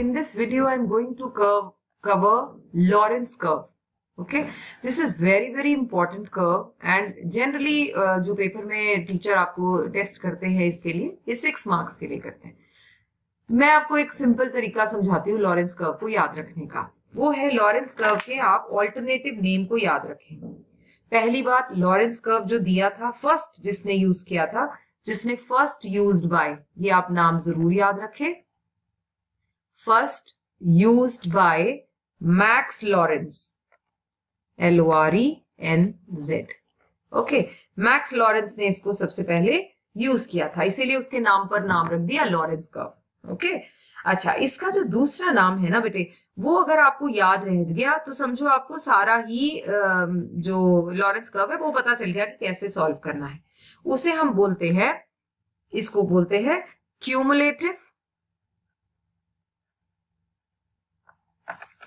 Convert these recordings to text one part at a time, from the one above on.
in this video I'm going to cover Lorentz curve. Okay, this is very important curve and generally जो paper में teacher आपको test करते हैं इसके लिए ये 6 मार्क्स के लिए करते हैं. मैं आपको एक सिंपल तरीका समझाती हूँ लॉरेंस कर्व को याद रखने का. वो है लॉरेंस कर्व के आप ऑल्टरनेटिव नेम को याद रखें. पहली बात, लॉरेंस कर्व जो दिया था फर्स्ट जिसने यूज किया था, जिसने फर्स्ट यूज्ड बाय, ये आप नाम जरूर याद रखें. First used by max Lawrence, LORENZ. Okay, max Lawrence ने इसको सबसे पहले यूज किया था, इसीलिए उसके नाम पर नाम रख दिया लॉरेंस कर्व. ओके, अच्छा, इसका जो दूसरा नाम है ना बेटे, वो अगर आपको याद रह गया तो समझो आपको सारा ही जो लॉरेंस कर्व है वो पता चल गया कि कैसे सॉल्व करना है. उसे हम बोलते हैं, इसको बोलते हैं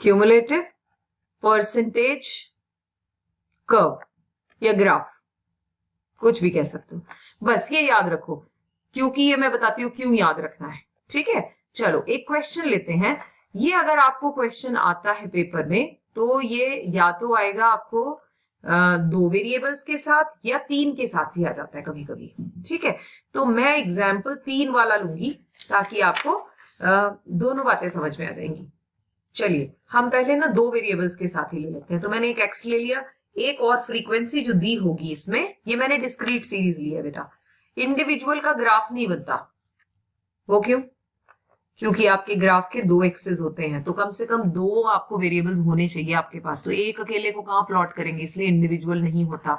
क्यूमुलेटिव परसेंटेज कर्व या ग्राफ, कुछ भी कह सकते हो. बस ये याद रखो, क्योंकि ये मैं बताती हूँ क्यों याद रखना है. ठीक है, चलो एक क्वेश्चन लेते हैं. ये अगर आपको क्वेश्चन आता है पेपर में तो ये या तो आएगा आपको 2 वेरिएबल्स के साथ या 3 के साथ भी आ जाता है कभी कभी. ठीक है, तो मैं एग्जाम्पल 3 वाला लूंगी ताकि आपको दोनों बातें समझ में आ जाएंगी. चलिए हम पहले ना 2 वेरिएबल्स के साथ ही ले लेते हैं. तो मैंने एक एक्स ले लिया, एक और फ्रीक्वेंसी जो दी होगी इसमें, ये मैंने डिस्क्रीट सीरीज लिया बेटा. इंडिविजुअल का ग्राफ नहीं बनता. वो क्यों? क्योंकि आपके ग्राफ के 2 एक्सेस होते हैं, तो कम से कम 2 आपको वेरिएबल्स होने चाहिए आपके पास. तो एक अकेले को कहां प्लॉट करेंगे, इसलिए इंडिविजुअल नहीं होता.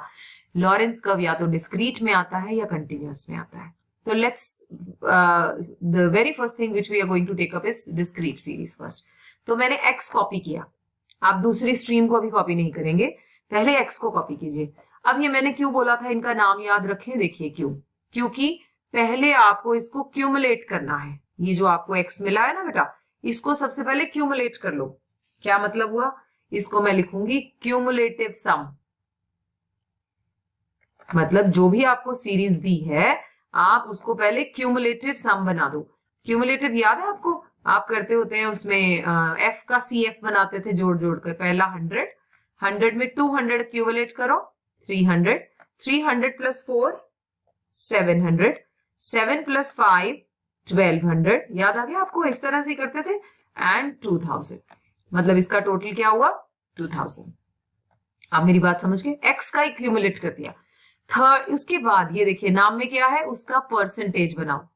लॉरेंस कर्व या तो डिस्क्रीट में आता है या कंटिन्यूअस में आता है. तो let's the very first thing which we are going to take up is discrete series first. तो मैंने एक्स कॉपी किया. आप दूसरी स्ट्रीम को अभी कॉपी नहीं करेंगे, पहले एक्स को कॉपी कीजिए. अब ये मैंने क्यों बोला था इनका नाम याद रखें, देखिए क्यों. क्योंकि पहले आपको इसको क्यूमुलेट करना है. ये जो आपको एक्स मिला है ना बेटा, इसको सबसे पहले क्यूमुलेट कर लो. क्या मतलब हुआ, इसको मैं लिखूंगी क्यूमुलेटिव सम. मतलब जो भी आपको सीरीज दी है आप उसको पहले क्यूमुलेटिव सम बना दो. क्यूमुलेटिव याद है आपको, आप करते होते हैं उसमें एफ का CF बनाते थे जोड़ जोड़ कर. पहला 100 में 200 क्यूमुलेट करो, 300 प्लस 4 700, 7 प्लस 5 1200. याद आ गया आपको, इस तरह से करते थे. एंड 2000, मतलब इसका टोटल क्या हुआ 2000. आप मेरी बात समझ गए, एक्स का क्यूमुलेट कर दिया. थर्ड, उसके बाद ये देखिए नाम में क्या है, उसका परसेंटेज बनाओ.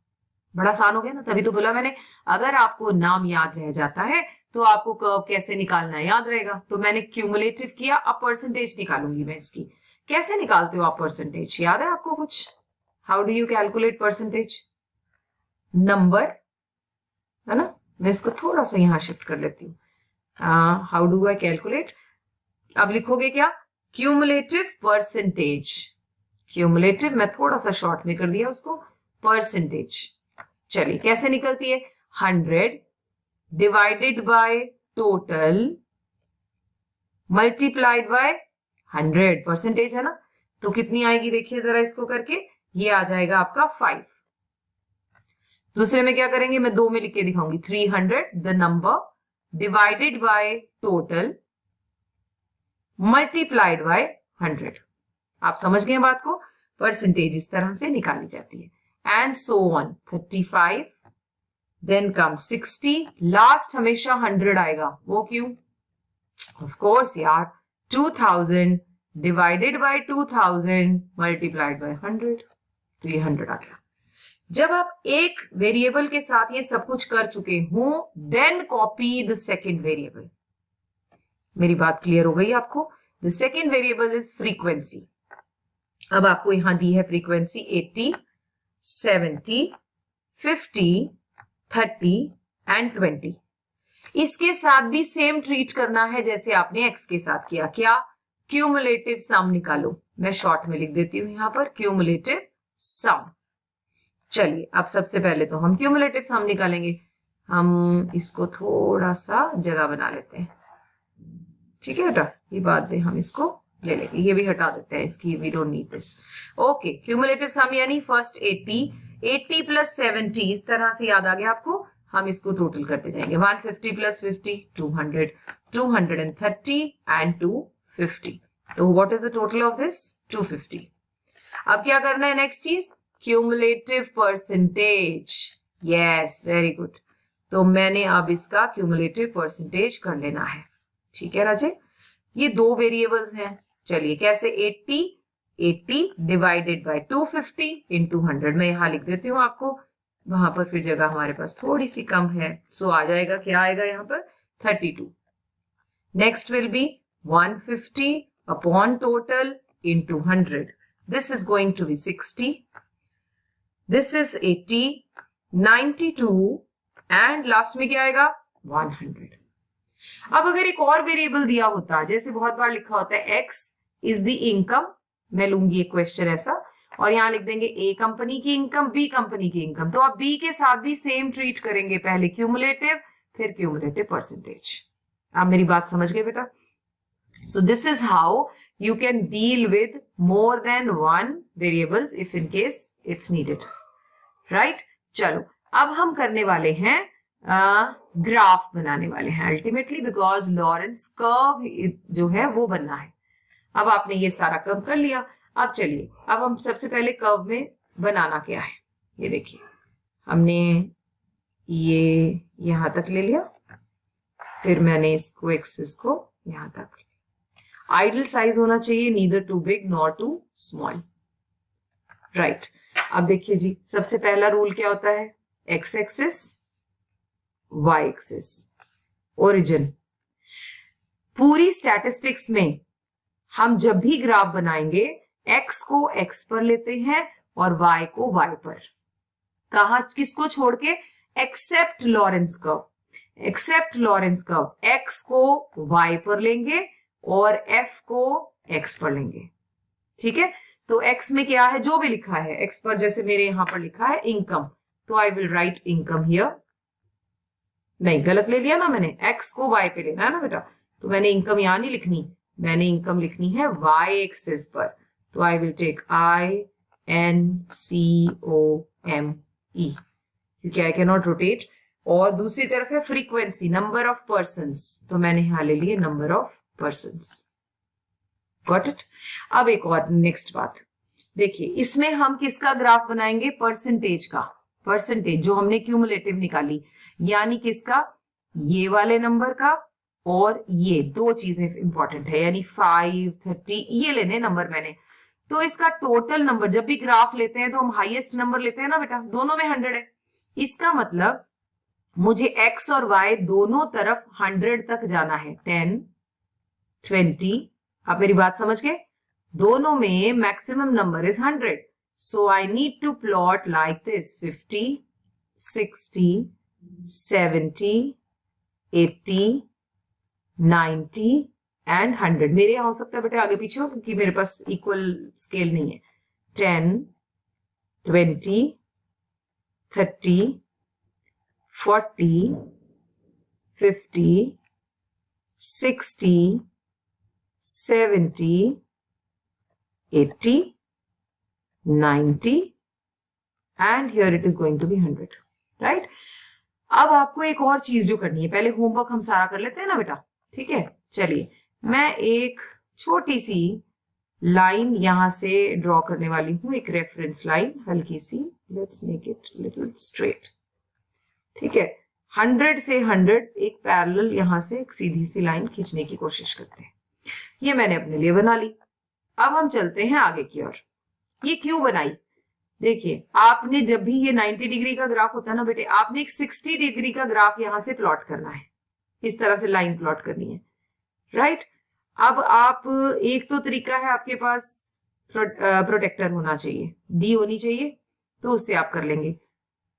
बड़ा आसान हो गया ना, तभी तो बोला मैंने अगर आपको नाम याद रह जाता है तो आपको कर्व कैसे निकालना है याद रहेगा. तो मैंने क्यूमुलेटिव किया, अब परसेंटेज निकालूंगी मैं इसकी. कैसे निकालते हो आप परसेंटेज, याद है आपको कुछ? How do you calculate percentage? Number है ना, मैं इसको थोड़ा सा यहां शिफ्ट कर लेती हूँ. हाउ डू आई कैलकुलेट, अब लिखोगे क्या, क्यूमुलेटिव परसेंटेज. क्यूमुलेटिव मैं थोड़ा सा शॉर्ट में कर दिया उसको, परसेंटेज. चलिए कैसे निकलती है, 100 divided by total multiplied by 100. Percentage है ना, तो कितनी आएगी देखिए जरा इसको करके, ये आ जाएगा आपका 5. दूसरे में क्या करेंगे, मैं 2 में लिख के दिखाऊंगी. 300 the number divided by total multiplied by 100. आप समझ गए बात को, परसेंटेज इस तरह से निकाली जाती है. And so on, 35 then come 60, last हमेशा 100 आएगा. वो क्यों? ऑफ कोर्स यार, 2000 डिवाइडेड बाय 2000 मल्टीप्लाइड बाय 100, तो ये 100 आ गया. जब आप एक वेरिएबल के साथ ये सब कुछ कर चुके हो, then copy the second variable. मेरी बात क्लियर हो गई आपको? The second variable is frequency. अब आपको यहां दी है फ्रीक्वेंसी 80, 70, 50, 30 एंड 20. इसके साथ भी सेम ट्रीट करना है जैसे आपने एक्स के साथ किया. क्या? क्यूमुलेटिव सम निकालो. मैं शॉर्ट में लिख देती हूं यहां पर, क्यूमुलेटिव सम. चलिए अब सबसे पहले तो हम क्यूमुलेटिव सम निकालेंगे. हम इसको थोड़ा सा जगह बना लेते हैं. ठीक है बेटा, ये बाद में हम इसको ले लेंगे, ये भी हटा देते हैं इसकी, we don't need this. Okay, cumulative sum यानी फर्स्ट 80 प्लस 70, इस तरह से याद आ गया आपको, हम इसको टोटल करते जाएंगे। 150 प्लस 50 200, 230 एंड 250। तो what is the total of this? 250। अब क्या करना है नेक्स्ट चीज? Cumulative percentage. Yes, very good. तो मैंने अब इसका क्यूमुलेटिव परसेंटेज कर लेना है। ठीक है राजे, ये दो वेरिएबल्स हैं। चलिए कैसे? 80 डिवाइडेड बाय 250 इंटू 100। मैं यहां लिख देती हूँ आपको, वहां पर फिर जगह हमारे पास थोड़ी सी कम है। सो आ जाएगा, क्या आएगा यहाँ पर? 32। Next will be 150 upon total into 100। This is going to be 60, this is 80, 92 and last में क्या आएगा? 100। अब अगर एक और वेरिएबल दिया होता, जैसे बहुत बार लिखा होता है x इज द इनकम, मैं लूंगी एक क्वेश्चन ऐसा और यहां लिख देंगे ए कंपनी की इनकम, बी कंपनी की इनकम, तो आप बी के साथ भी सेम ट्रीट करेंगे, पहले क्यूमुलेटिव फिर क्यूमुलेटिव परसेंटेज। आप मेरी बात समझ गए बेटा? So this is how you can deal with more than one variables if in case it's needed, right? चलो अब हम करने वाले हैं ग्राफ बनाने वाले हैं अल्टीमेटली, बिकॉज लॉरेंस कर्व जो है वो बनना है। अब आपने ये सारा कर्व कर लिया, अब चलिए अब हम सबसे पहले कर्व में बनाना क्या है। ये देखिए, हमने ये यहां तक ले लिया, फिर मैंने इसको एक्सिस को यहां तक। आइडल साइज होना चाहिए, neither too big nor too small, right. अब देखिए जी, सबसे पहला रूल क्या होता है? X axis, y axis, origin. पूरी स्टैटिस्टिक्स में हम जब भी ग्राफ बनाएंगे एक्स को एक्स पर लेते हैं और वाई को वाई पर। कहा? किसको छोड़ के? Except Lorenz curve. Except Lorenz curve, x को वाई पर लेंगे और एफ को एक्स पर लेंगे। ठीक है, तो एक्स में क्या है? जो भी लिखा है एक्स पर, जैसे मेरे यहां पर लिखा है इनकम, तो I will write income here. नहीं, गलत ले लिया ना मैंने, एक्स को वाई पे लेना है ना बेटा, तो मैंने इनकम यहां नहीं लिखनी, मैंने इनकम लिखनी है वाई एक्सिस पर। तो आई विल टेक INCOME, क्योंकि आई कैन नॉट रोटेट। और दूसरी तरफ है फ्रीक्वेंसी, नंबर ऑफ पर्सन्स, तो मैंने यहां ले लिए number of persons. Got it? अब एक और नेक्स्ट बात देखिए, इसमें हम किसका ग्राफ बनाएंगे? परसेंटेज का। परसेंटेज जो हमने क्यूमुलेटिव निकाली, यानी किसका? ये वाले नंबर का, और ये दो चीजें इंपॉर्टेंट है, यानी 5, 30 ये लेने नंबर मैंने। तो इसका टोटल नंबर, जब भी ग्राफ लेते हैं तो हम हाईएस्ट नंबर लेते हैं ना बेटा, दोनों में 100 है। इसका मतलब मुझे x और y दोनों तरफ 100 तक जाना है। 10, 20, आप मेरी बात समझ गए? दोनों में maximum number is 100, so I need to plot like this 50, 60, 70, 80, 90 and 100। मेरे यहां हो सकता है बेटे आगे पीछे हो, क्योंकि मेरे पास इक्वल स्केल नहीं है। 10, 20, 30, 40, 50, 60, 70, 80, 90 and here it is going to be 100, right? अब आपको एक और चीज जो करनी है, पहले होमवर्क हम सारा कर लेते हैं ना बेटा, ठीक है? चलिए मैं एक छोटी सी लाइन यहां से ड्रॉ करने वाली हूं, एक रेफरेंस लाइन हल्की सी। Let's make it little straight, ठीक है? 100 से 100 एक पैरेलल यहां से एक सीधी सी लाइन खींचने की कोशिश करते हैं। ये मैंने अपने लिए बना ली। अब हम चलते हैं आगे की ओर। ये क्यों बनाई? देखिए, आपने जब भी ये 90 डिग्री का ग्राफ होता है ना बेटे, आपने एक 60 डिग्री का ग्राफ यहां से प्लॉट करना है, इस तरह से लाइन प्लॉट करनी है, राइट? अब आप, एक तो तरीका है आपके पास प्रोटेक्टर होना चाहिए, डी होनी चाहिए, तो उससे आप कर लेंगे।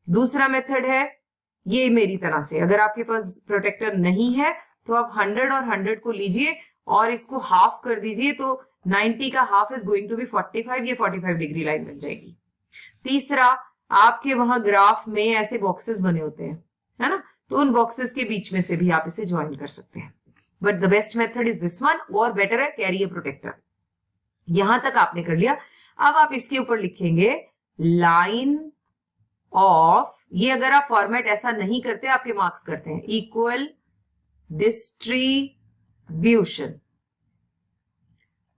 दूसरा मेथड है ये मेरी तरह से, अगर आपके पास प्रोटेक्टर नहीं है तो आप 100 और 100 को लीजिए और इसको हाफ कर दीजिए, तो 90 का half is going to be 45, ये 45 डिग्री लाइन बन जाएगी। तीसरा, आपके वहां ग्राफ में ऐसे बॉक्सेस बने होते हैं, है ना? तो उन बॉक्सेस के बीच में से भी आप इसे ज्वाइन कर सकते हैं, but the best method is this one, और बेटर है कैरी अ प्रोटेक्टर। यहां तक आपने कर लिया। अब आप इसके ऊपर लिखेंगे लाइन ऑफ, ये अगर आप फॉर्मेट ऐसा नहीं करते आपके मार्क्स करते हैं, इक्वल डिस्ट्रीब्यूशन।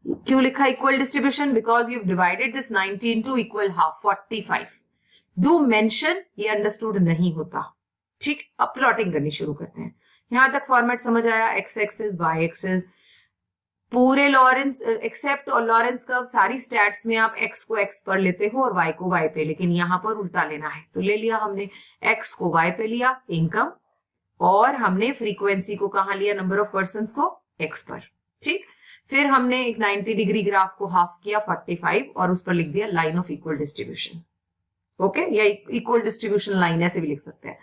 क्यों लिखा equal distribution? Because you divided this 90 into equal half, 45। Do mention, ये अंडरस्टूड नहीं होता। ठीक, अब प्लॉटिंग करनी शुरू करते हैं। यहां तक फॉर्मेट समझ आया? एक्स एक्सिस, वाई एक्सिस, पूरे लॉरेंस एक्सेप्ट और लॉरेंस कर्व सारी स्टैट्स में आप x को x पर लेते हो और y को y पे, लेकिन यहां पर उल्टा लेना है। तो ले लिया हमने, x को y पे लिया इनकम, और हमने फ्रीक्वेंसी को कहां लिया? नंबर ऑफ पर्संस को x पर। ठीक, फिर हमने एक 90 डिग्री ग्राफ को हाफ किया 45 और उस पर लिख दिया line of equal distribution. Okay, या इक्वल डिस्ट्रीब्यूशन लाइन ऐसे भी लिख सकते हैं।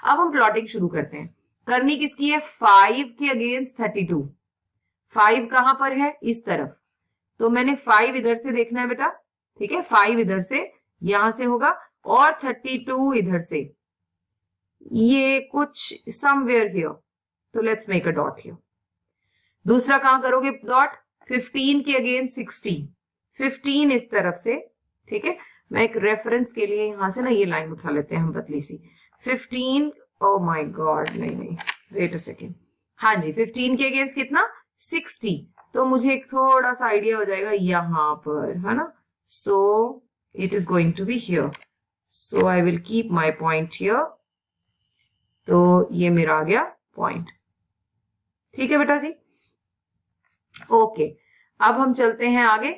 अब हम प्लॉटिंग शुरू करते हैं। करनी किसकी है? 5 के अगेंस्ट 32। 5 कहां पर है? इस तरफ। तो मैंने 5 इधर से देखना है बेटा, ठीक है, 5 इधर से, यहां से होगा, और 32 इधर से, ये कुछ समवेयर हियर। तो let's make a dot here. दूसरा कहां करोगे डॉट? 15 के अगेंस्ट 60। 15 इस तरफ से, ठीक है। मैं एक रेफरेंस के लिए यहां से ना ये लाइन उठा लेते हैं हम, पतली सी। 15, ओ माय गॉड, नहीं, वेट अ सेकेंड। हाँ जी, 15 के अगेंस्ट कितना? 60। तो मुझे एक थोड़ा सा आइडिया हो जाएगा यहां पर, है ना। So it is going to be here, so I will keep my point here. तो ये मेरा आ गया पॉइंट। ठीक है बेटा जी, ओके। अब हम चलते हैं आगे।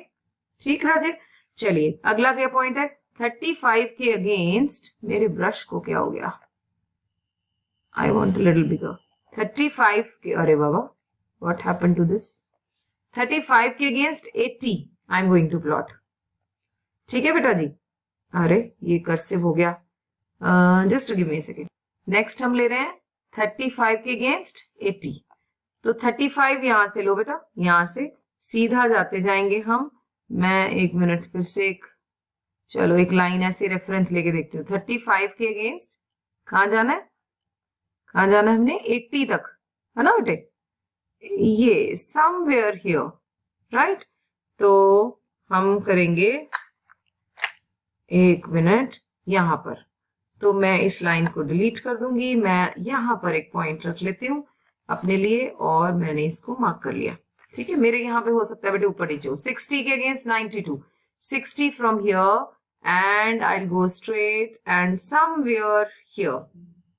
ठीक राजे, चलिए अगला क्या पॉइंट है? 35 के अगेंस्ट, मेरे ब्रश को क्या हो गया? I want little bigger. 35 के, अरे बाबा, व्हाट हैपेंड टू दिस? 35 के against 80 I am going to plot. ठीक है बेटा जी, अरे ये कर्सिव हो गया, just give me a second. Next हम ले रहे हैं 35 के अगेंस्ट 80। तो 35 यहां से लो बेटा, यहां से सीधा जाते जाएंगे हम। मैं एक मिनट फिर से चलो एक लाइन ऐसे रेफरेंस लेके देखती हूँ। 35 के अगेंस्ट कहां जाना है? कहां जाना है हमने? 80 तक, है ना बेटे, ये समवेयर हियर, राइट। तो हम करेंगे, एक मिनट, यहां पर। तो मैं इस लाइन को डिलीट कर दूंगी, मैं यहां पर एक पॉइंट रख लेती हूँ अपने लिए, और मैंने इसको मार्क कर लिया। ठीक है, मेरे यहाँ पे हो सकता है बेटे ऊपर नीचे हो। 60 के against 92, 60 from here and I go straight and somewhere here.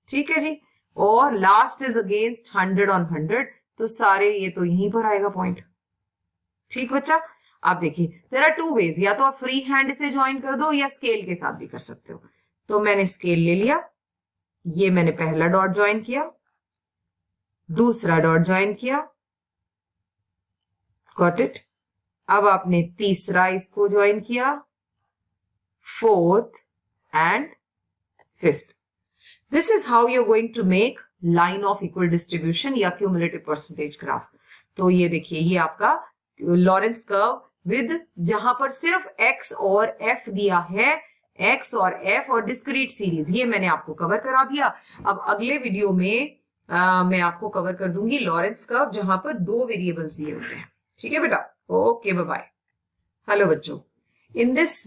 ठीक है जी, और लास्ट इज अगेंस्ट 100 ऑन 100, तो सारे ये तो यहीं पर आएगा पॉइंट। ठीक बच्चा, आप देखिए देयर आर 2 वेज, या तो आप फ्री हैंड से ज्वाइन कर दो या स्केल के साथ भी कर सकते हो। तो मैंने स्केल ले लिया, ये मैंने पहला डॉट ज्वाइन किया, दूसरा डॉट ज्वाइन किया, गॉट इट। अब आपने तीसरा इसको ज्वाइन किया, fourth and fifth. This is how you are going to make line of equal distribution या क्यूमुलेटिव परसेंटेज ग्राफ। तो ये देखिए, ये आपका लॉरेंस कर्व विद, जहां पर सिर्फ x और f दिया है, x और f और डिस्क्रीट सीरीज, ये मैंने आपको कवर करा दिया। अब अगले वीडियो में मैं आपको कवर कर दूंगी लॉरेंस कर्व, जहां पर 2 वेरिएबल्स दिए होते हैं। ठीक है बेटा, ओके, बाय बाय। हेलो बच्चों, इन दिस